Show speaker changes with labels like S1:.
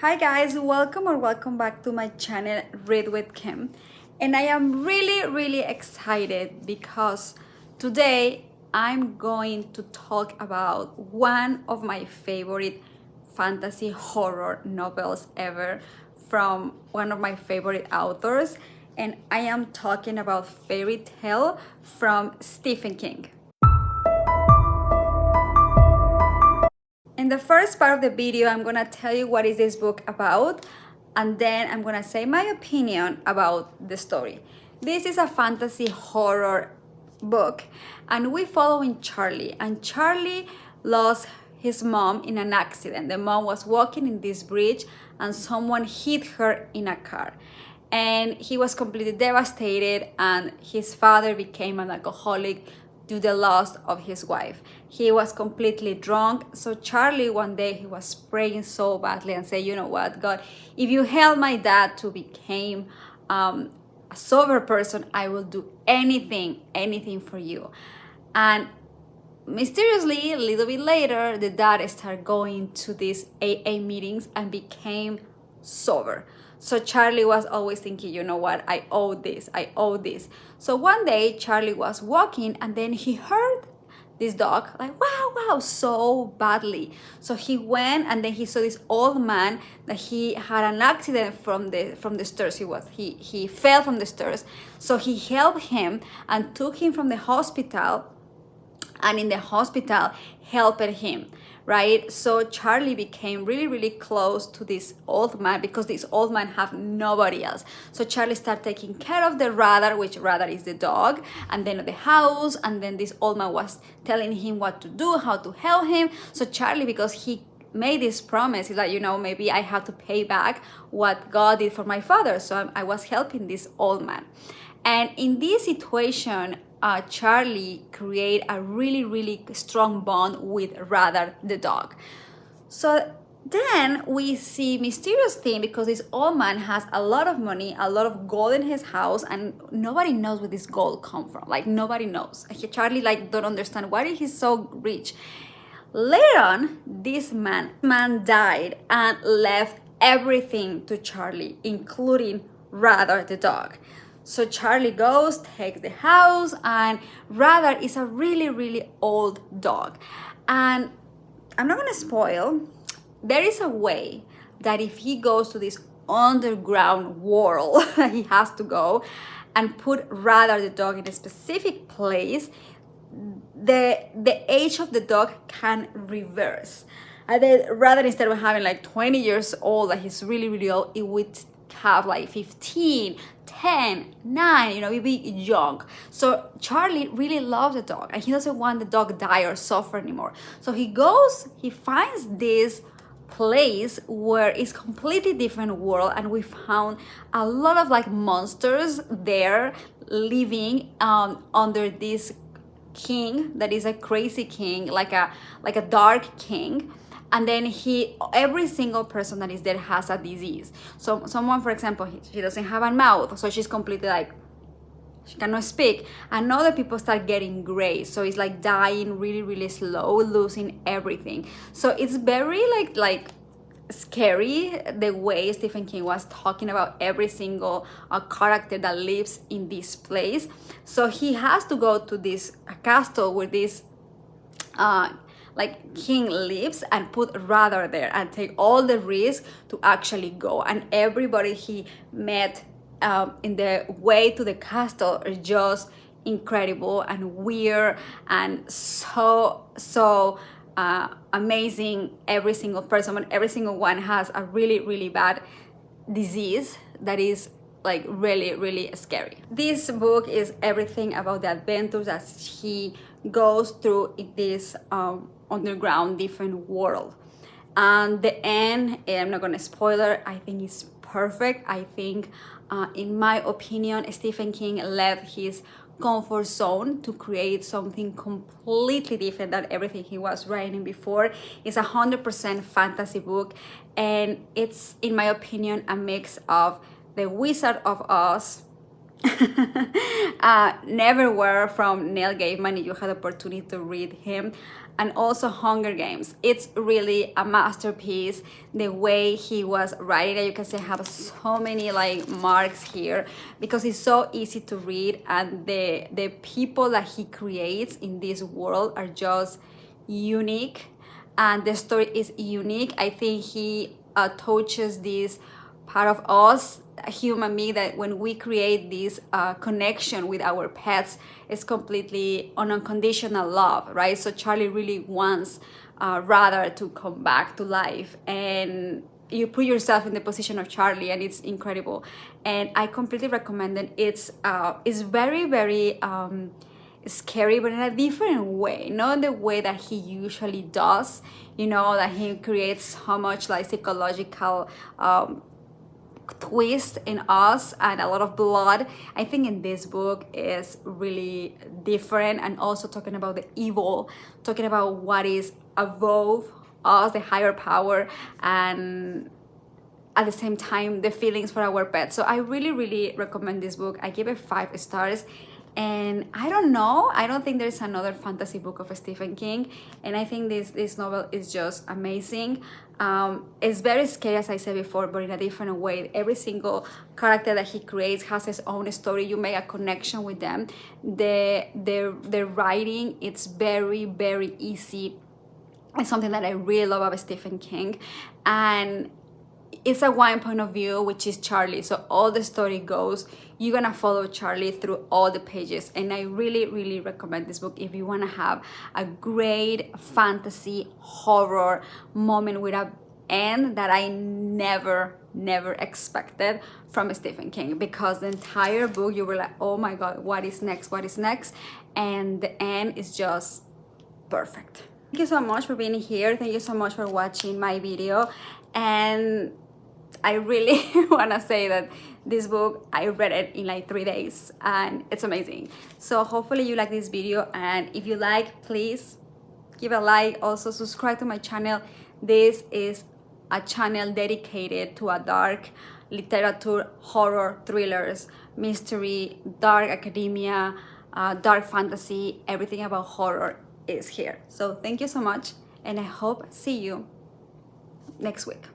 S1: Hi guys, welcome back to my channel Read with Kim. And I am really excited because today I'm going to talk about one of my favorite fantasy horror novels ever from one of my favorite authors, and I am talking about Fairy Tale from Stephen King. In the first part of the video, I'm gonna tell you what is this book about, and then I'm gonna say my opinion about the story. This is a fantasy horror book, and we following Charlie, and Charlie lost his mom in an accident. The mom was walking in this bridge and someone hit her in a car, and he was completely devastated, and his father became an alcoholic due to the loss of his wife. He was completely drunk. So Charlie, one day, he was praying so badly and said, you know what, God, if you help my dad to become a sober person, I will do anything for you. And mysteriously, a little bit later, the dad started going to these AA meetings and became sober. So Charlie was always thinking, you know what, I owe this. So one day, Charlie was walking and then he heard this dog like wow so badly. So he went and then he saw this old man that he had an accident from the stairs. He fell from the stairs. So he helped him and took him from the hospital, and in the hospital helped him, right? So Charlie became really close to this old man because this old man have nobody else. So Charlie started taking care of the Radar, which Radar is the dog, and then the house, and then this old man was telling him what to do, how to help him. So Charlie, because he made this promise, he's like, maybe I have to pay back what God did for my father. So I was helping this old man. And in this situation, Charlie create a really strong bond with Radar the dog. So then we see mysterious thing because this old man has a lot of money, a lot of gold in his house, and nobody knows where this gold come from. Like nobody knows. Charlie don't understand why he's so rich. Later on, this man died and left everything to Charlie, including Radar the dog. So Charlie goes, takes the house, and Radar is a really old dog. And I'm not gonna spoil, there is a way that if he goes to this underground world, he has to go and put Radar the dog in a specific place, the age of the dog can reverse. And then rather, instead of having like 20 years old, like he's really old, it would have like 15, 10, 9, he'd be young. So Charlie really loves the dog and he doesn't want the dog die or suffer anymore. So he finds this place where it's completely different world, and we found a lot of like monsters there living under this king that is a crazy king, like a dark king. And then every single person that is there has a disease. So someone, for example, she doesn't have a mouth, so she's completely like, she cannot speak. And other people start getting gray, so it's like dying really slow, losing everything. So it's very like scary the way Stephen King was talking about every single character that lives in this place. So he has to go to this castle where this like king lives and put Radar there and take all the risk to actually go. And everybody he met in the way to the castle are just incredible and weird and so amazing. Every single person, every single one has a really bad disease that is like really scary. This book is everything about the adventures that he goes through in this underground different world. And the end, I'm not gonna spoiler, I think it's perfect. I think in my opinion, Stephen King left his comfort zone to create something completely different than everything he was writing before. It's 100% fantasy book, and it's, in my opinion, a mix of The Wizard of Oz, Neverwhere from Neil Gaiman, if you had the opportunity to read him, and also Hunger Games. It's really a masterpiece. The way he was writing it, you can see I have so many like marks here because it's so easy to read, and the people that he creates in this world are just unique, and the story is unique. I think he touches this part of us, a human being, that when we create this connection with our pets, it's completely on unconditional love, right? So Charlie really wants rather to come back to life, and you put yourself in the position of Charlie, and it's incredible. And I completely recommend it. It's very, very scary, but in a different way, not the way that he usually does, that he creates so much like psychological twist in us and a lot of blood. I think in this book is really different, and also talking about the evil, talking about what is above us, the higher power, and at the same time the feelings for our pets. So I really, really recommend this book. I give it 5 stars. And I don't think there's another fantasy book of Stephen King, and I think this novel is just amazing. It's very scary, as I said before, but in a different way. Every single character that he creates has his own story. You make a connection with them. The writing, it's very, very easy. It's something that I really love about Stephen King, and it's a one point of view, which is Charlie. So all the story goes, you're gonna follow Charlie through all the pages. And I really, really recommend this book if you wanna have a great fantasy horror moment with an end that I never expected from Stephen King, because the entire book you were like, oh my God, what is next? And the end is just perfect. Thank you so much for being here. Thank you so much for watching my video. And I really want to say that this book, I read it in like 3 days, and it's amazing. So hopefully you like this video, and if you like, please give a like. Also subscribe to my channel. This is a channel dedicated to a dark literature, horror, thrillers, mystery, dark academia, dark fantasy, everything about horror is here. So thank you so much, and I hope see you next week.